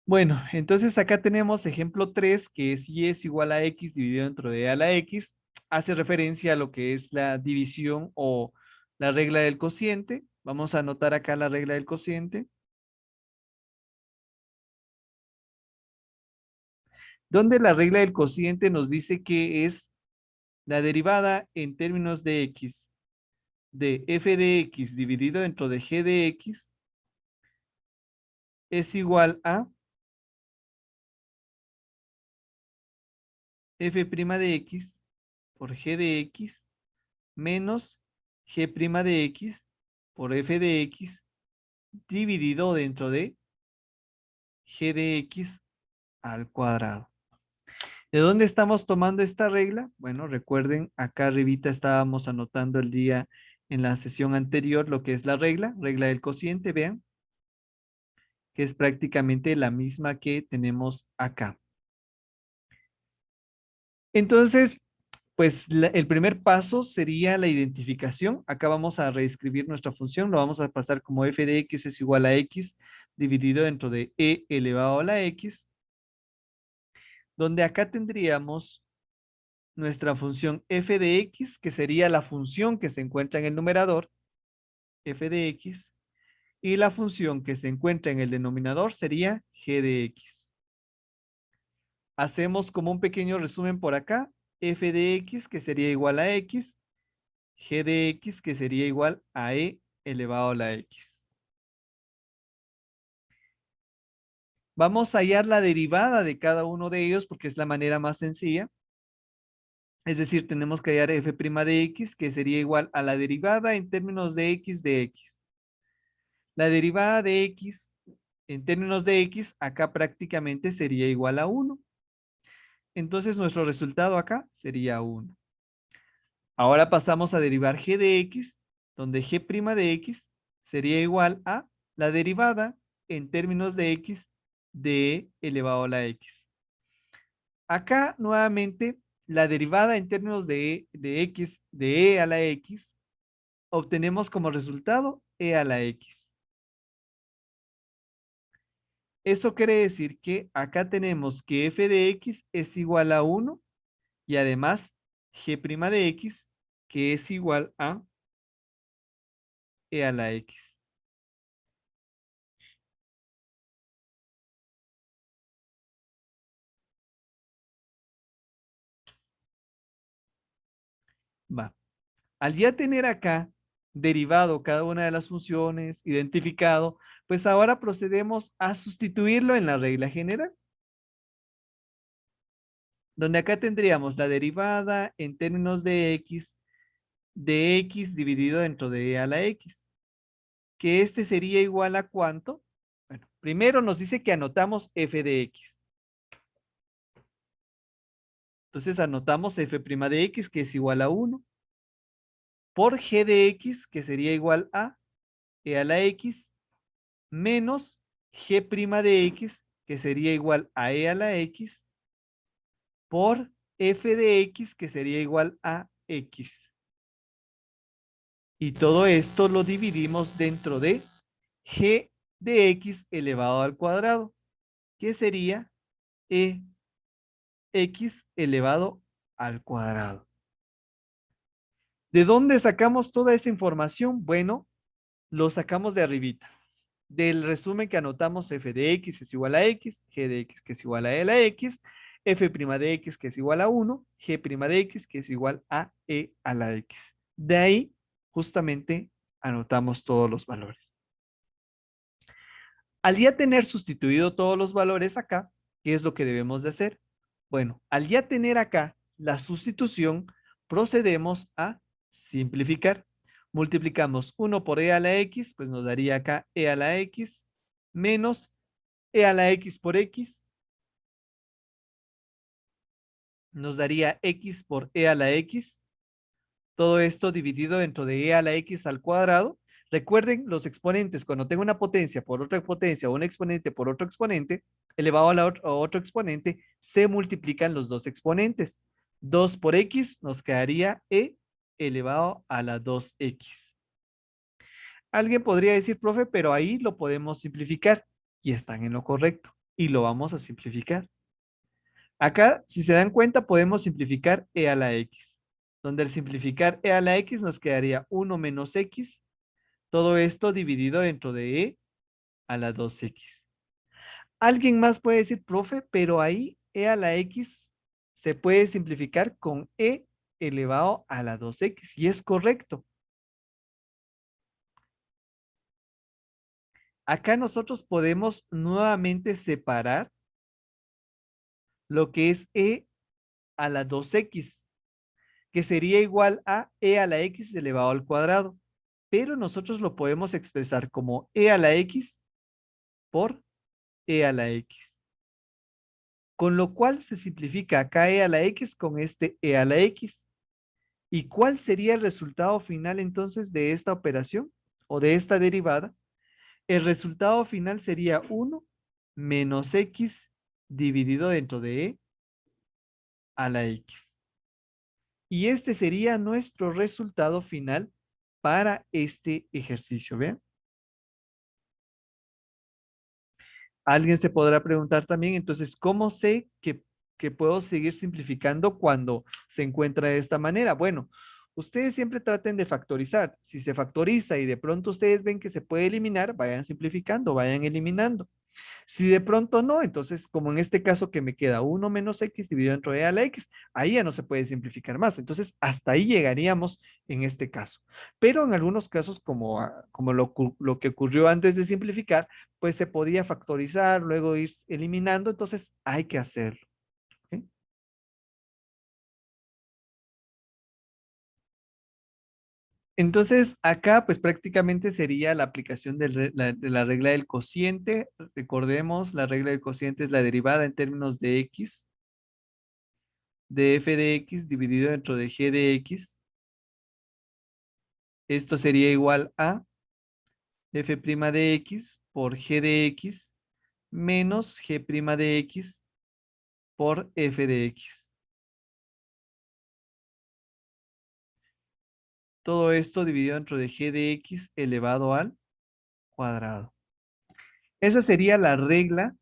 Bueno, entonces acá tenemos ejemplo 3, que es y es igual a x dividido dentro de a la x. Hace referencia a lo que es la división o la regla del cociente. Vamos a anotar acá la regla del cociente, donde la regla del cociente nos dice que es la derivada en términos de x de f de x dividido dentro de g de x es igual a f' de x por g de x menos g' de x por f de x dividido dentro de g de x al cuadrado. ¿De dónde estamos tomando esta regla? Bueno, recuerden, acá arribita estábamos anotando el día en la sesión anterior lo que es la regla del cociente, vean, que es prácticamente la misma que tenemos acá. Entonces, pues el primer paso sería la identificación. Acá vamos a reescribir nuestra función, lo vamos a pasar como f de x es igual a x dividido dentro de e elevado a la x, donde acá tendríamos nuestra función f de x, que sería la función que se encuentra en el numerador, f de x, y la función que se encuentra en el denominador sería g de x. Hacemos como un pequeño resumen por acá, f de x que sería igual a x, g de x que sería igual a e elevado a la x. Vamos a hallar la derivada de cada uno de ellos porque es la manera más sencilla. Es decir, tenemos que hallar f' de x que sería igual a la derivada en términos de x de x. La derivada de x en términos de x acá prácticamente sería igual a 1. Entonces nuestro resultado acá sería 1. Ahora pasamos a derivar g de x, donde g' de x sería igual a la derivada en términos de x de e elevado a la x. Acá nuevamente la derivada en términos de x de e a la x obtenemos como resultado e a la x. Eso quiere decir que acá tenemos que f de x es igual a 1 y además g' de x que es igual a e a la x. Va. Al ya tener acá derivado cada una de las funciones, identificado, pues ahora procedemos a sustituirlo en la regla general, donde acá tendríamos la derivada en términos de x dividido dentro de e a la x, que este sería igual a ¿cuánto? Bueno, primero nos dice que anotamos f de x. Entonces anotamos f' de x, que es igual a 1, por g de x, que sería igual a e a la x, menos g' de x, que sería igual a e a la x, por f de x, que sería igual a x. Y todo esto lo dividimos dentro de g de x elevado al cuadrado, que sería e x elevado al cuadrado. ¿De dónde sacamos toda esa información? Bueno, lo sacamos de arribita. Del resumen que anotamos, f de x es igual a x, g de x que es igual a e a la x, f' de x que es igual a 1, g' de x que es igual a e a la x. De ahí, justamente, anotamos todos los valores. Al ya tener sustituido todos los valores acá, ¿qué es lo que debemos de hacer? Bueno, al ya tener acá la sustitución, procedemos a simplificar. Multiplicamos 1 por e a la x, pues nos daría acá e a la x, menos e a la x por x, nos daría x por e a la x. Todo esto dividido dentro de e a la x al cuadrado. Recuerden los exponentes, cuando tengo una potencia por otra potencia o un exponente por otro exponente, elevado a otro exponente, se multiplican los dos exponentes. 2 por x nos quedaría e elevado a la 2x. Alguien podría decir, profe, pero ahí lo podemos simplificar y están en lo correcto. y lo vamos a simplificar. Acá, si se dan cuenta, podemos simplificar e a la x, donde al simplificar e a la x nos quedaría 1 menos x, todo esto dividido dentro de e a la 2x. Alguien más puede decir, profe, pero ahí e a la x se puede simplificar con e elevado a la 2x, y es correcto. Acá nosotros podemos nuevamente separar lo que es e a la 2x, que sería igual a e a la x elevado al cuadrado. Pero nosotros lo podemos expresar como e a la x por e a la x. Con lo cual se simplifica acá e a la x con este e a la x. ¿Y cuál sería el resultado final entonces de esta operación o de esta derivada? El resultado final sería 1 menos x dividido dentro de e a la x. Y este sería nuestro resultado final para este ejercicio. ¿Vean? Alguien se podrá preguntar también, entonces, ¿cómo sé que puedo seguir simplificando cuando se encuentra de esta manera? Bueno, ustedes siempre traten de factorizar. Si se factoriza y de pronto ustedes ven que se puede eliminar, vayan simplificando, vayan eliminando. Si de pronto no, entonces como en este caso que me queda 1 menos x dividido entre e a la x, ahí ya no se puede simplificar más. Entonces hasta ahí llegaríamos en este caso. Pero en algunos casos como, como lo que ocurrió antes de simplificar, pues se podía factorizar, luego ir eliminando, entonces hay que hacerlo. ¿Ok? Entonces, acá pues prácticamente sería la aplicación de la regla del cociente. Recordemos, la regla del cociente es la derivada en términos de x de f de x dividido dentro de g de x. Esto sería igual a f' de x por g de x menos g' de x por f de x. Todo esto dividido dentro de g de x elevado al cuadrado. Esa sería la regla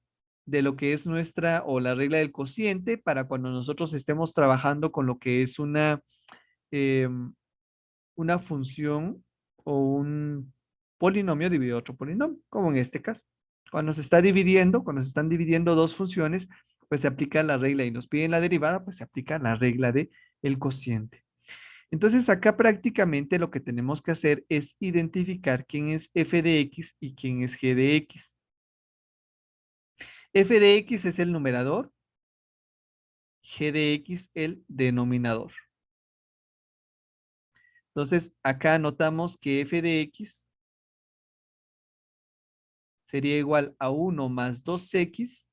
de lo que es nuestra, o la regla del cociente para cuando nosotros estemos trabajando con lo que es em, una función o un polinomio dividido a otro polinomio, como en este caso. Cuando se está dividiendo, cuando se están dividiendo dos funciones, pues se aplica la regla y nos piden la derivada, pues se aplica la regla de el cociente. Entonces acá prácticamente lo que tenemos que hacer es identificar quién es f de x y quién es g de x. F de x es el numerador, g de x el denominador. Entonces acá anotamos que f de x sería igual a 1 más 2x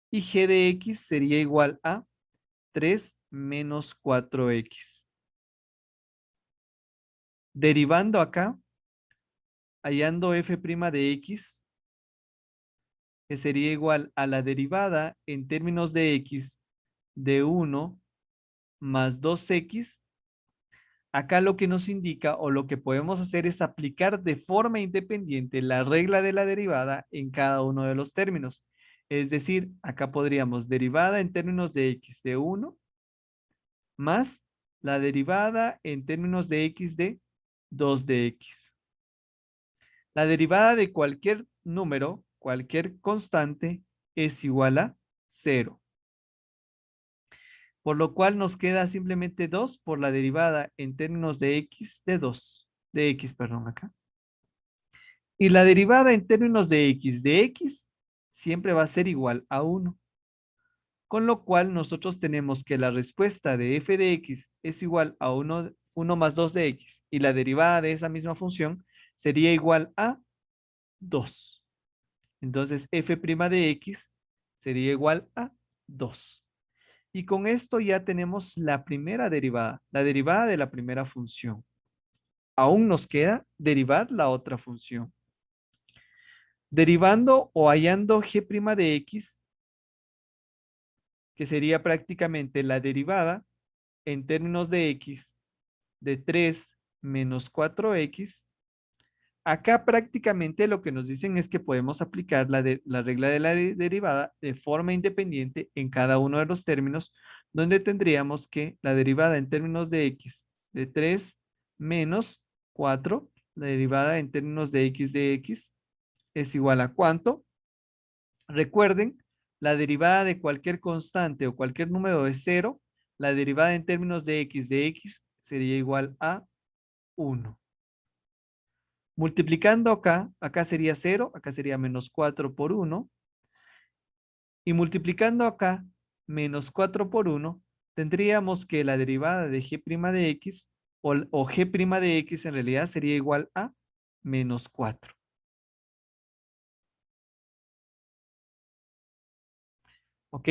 y g de x sería igual a 3 menos 4x. Derivando acá, hallando f' de x, que sería igual a la derivada en términos de x de 1 más 2x, acá lo que nos indica o lo que podemos hacer es aplicar de forma independiente la regla de la derivada en cada uno de los términos. Es decir, acá podríamos derivada en términos de x de 1 más la derivada en términos de x de 2 de x. La derivada de cualquier número, cualquier constante, es igual a 0. Por lo cual nos queda simplemente 2 por la derivada en términos de x de 2. De x, perdón, acá. Y la derivada en términos de x siempre va a ser igual a 1. Con lo cual nosotros tenemos que la respuesta de f de x es igual a 1 más 2 de x y la derivada de esa misma función sería igual a 2. Entonces f' de x sería igual a 2. Y con esto ya tenemos la primera derivada, la derivada de la primera función. Aún nos queda derivar la otra función. Derivando o hallando g' de x, que sería prácticamente la derivada en términos de x de 3 menos 4x, acá prácticamente lo que nos dicen es que podemos aplicar la regla de la derivada de forma independiente en cada uno de los términos, donde tendríamos que la derivada en términos de x de 3 menos 4, la derivada en términos de x es igual a ¿cuánto? Recuerden, la derivada de cualquier constante o cualquier número de 0, la derivada en términos de x sería igual a 1. Multiplicando acá, acá sería 0, acá sería menos 4 por 1. Y multiplicando acá, menos 4 por 1, tendríamos que la derivada de g' de x o g' de x en realidad sería igual a menos 4. ¿Ok?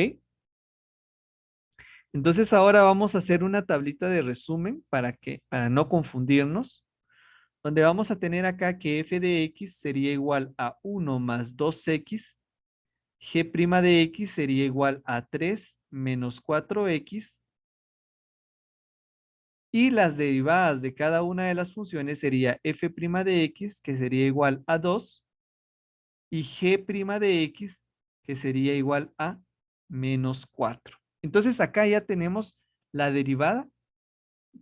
Entonces ahora vamos a hacer una tablita de resumen para no confundirnos, donde vamos a tener acá que f de x sería igual a 1 más 2x, g' de x sería igual a 3 menos 4x, y las derivadas de cada una de las funciones sería f' de x, que sería igual a 2, y g' de x, que sería igual a menos 4. Entonces acá ya tenemos la derivada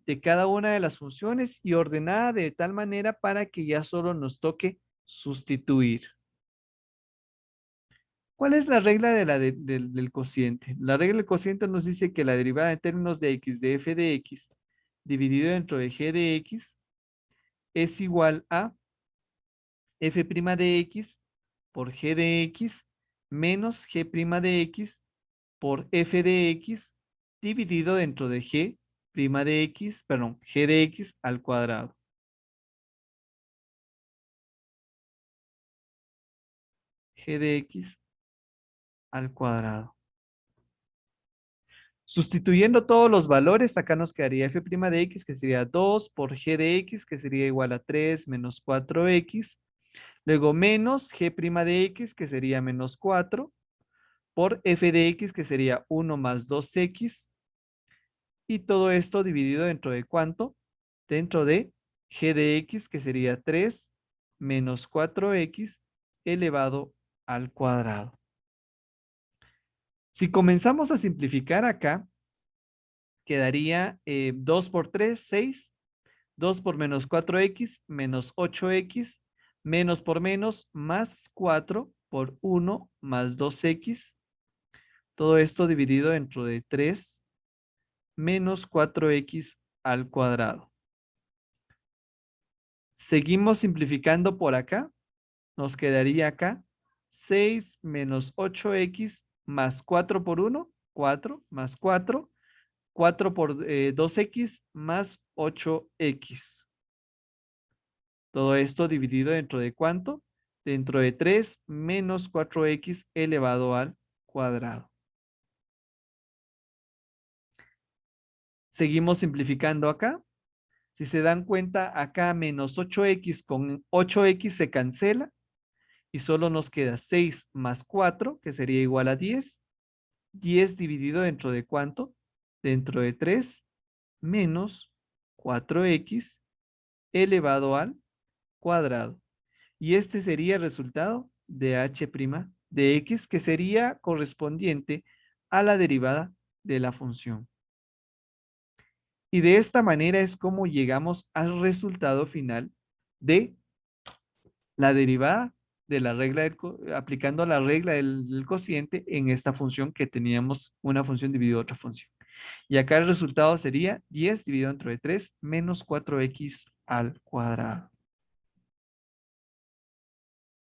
de cada una de las funciones y ordenada de tal manera para que ya solo nos toque sustituir. ¿Cuál es la regla del cociente? La regla del cociente nos dice que la derivada en términos de x de f de x dividido dentro de g de x es igual a f' de x por g de x menos g' de x por f de x dividido dentro de g' de x, perdón, g de x al cuadrado. G de x al cuadrado. Sustituyendo todos los valores, acá nos quedaría f' de x, que sería 2 por g de x, que sería igual a 3 menos 4x. Luego menos g' de x, que sería menos 4, por f de x, que sería 1 más 2x. Y todo esto dividido dentro de ¿cuánto? Dentro de g de x, que sería 3 menos 4x elevado al cuadrado. Si comenzamos a simplificar acá, quedaría 2 por 3, 6. 2 por menos 4x, menos 8x, menos por menos, más 4 por 1, más 2x. Todo esto dividido dentro de 3, menos 4x al cuadrado. Seguimos simplificando por acá. Nos quedaría acá 6 menos 8x más 4 por 1, 4 más 4. 4 por 2x más 8x. Todo esto dividido dentro de ¿cuánto? Dentro de 3 menos 4x elevado al cuadrado. Seguimos simplificando acá. Si se dan cuenta, acá menos 8x con 8x se cancela y solo nos queda 6 más 4, que sería igual a 10. 10 dividido dentro de ¿cuánto? Dentro de 3 menos 4x elevado al cuadrado. Y este sería el resultado de h' de x, que sería correspondiente a la derivada de la función. Y de esta manera es como llegamos al resultado final de la derivada de la regla, aplicando la regla del cociente en esta función que teníamos una función dividida otra función. Y acá el resultado sería 10 dividido entre 3 menos 4x al cuadrado.